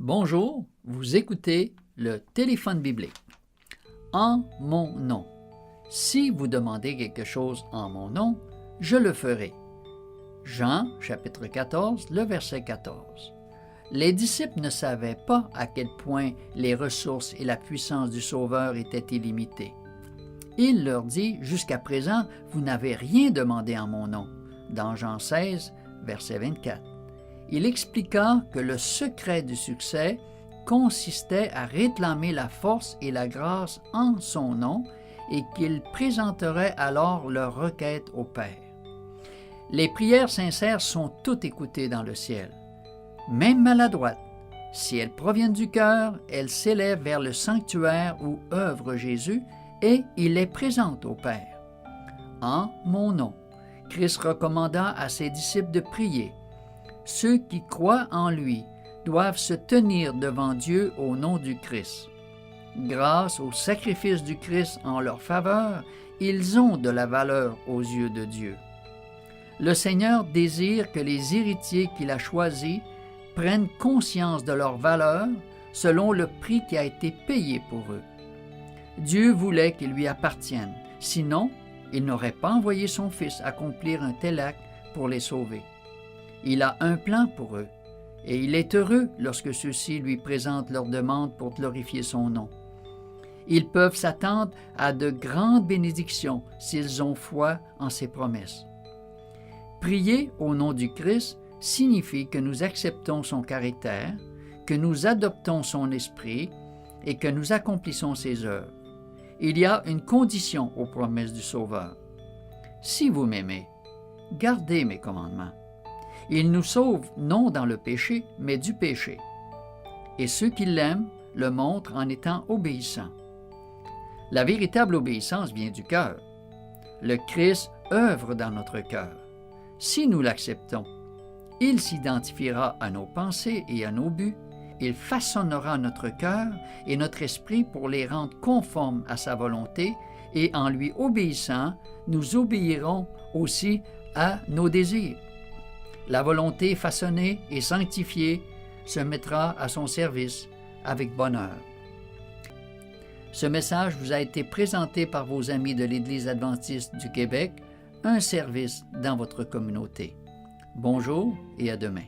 Bonjour, vous écoutez le téléphone biblique. En mon nom. Si vous demandez quelque chose en mon nom, je le ferai. Jean, chapitre 14, le verset 14. Les disciples ne savaient pas à quel point les ressources et la puissance du Sauveur étaient illimitées. Il leur dit, « Jusqu'à présent, vous n'avez rien demandé en mon nom » dans Jean 16, verset 24. Il expliqua que le secret du succès consistait à réclamer la force et la grâce en son nom et qu'il présenterait alors leurs requêtes au Père. Les prières sincères sont toutes écoutées dans le ciel. Même maladroites, si elles proviennent du cœur, elles s'élèvent vers le sanctuaire où œuvre Jésus et il les présente au Père. En mon nom, Christ recommanda à ses disciples de prier. Ceux qui croient en lui doivent se tenir devant Dieu au nom du Christ. Grâce au sacrifice du Christ en leur faveur, ils ont de la valeur aux yeux de Dieu. Le Seigneur désire que les héritiers qu'il a choisis prennent conscience de leur valeur selon le prix qui a été payé pour eux. Dieu voulait qu'ils lui appartiennent, sinon il n'aurait pas envoyé son Fils accomplir un tel acte pour les sauver. Il a un plan pour eux, et il est heureux lorsque ceux-ci lui présentent leurs demandes pour glorifier son nom. Ils peuvent s'attendre à de grandes bénédictions s'ils ont foi en ses promesses. Prier au nom du Christ signifie que nous acceptons son caractère, que nous adoptons son esprit et que nous accomplissons ses œuvres. Il y a une condition aux promesses du Sauveur. Si vous m'aimez, gardez mes commandements. Il nous sauve non dans le péché, mais du péché. Et ceux qui l'aiment le montrent en étant obéissants. La véritable obéissance vient du cœur. Le Christ œuvre dans notre cœur. Si nous l'acceptons, il s'identifiera à nos pensées et à nos buts. Il façonnera notre cœur et notre esprit pour les rendre conformes à sa volonté et en lui obéissant, nous obéirons aussi à nos désirs. La volonté façonnée et sanctifiée se mettra à son service avec bonheur. Ce message vous a été présenté par vos amis de l'Église adventiste du Québec, un service dans votre communauté. Bonjour et à demain.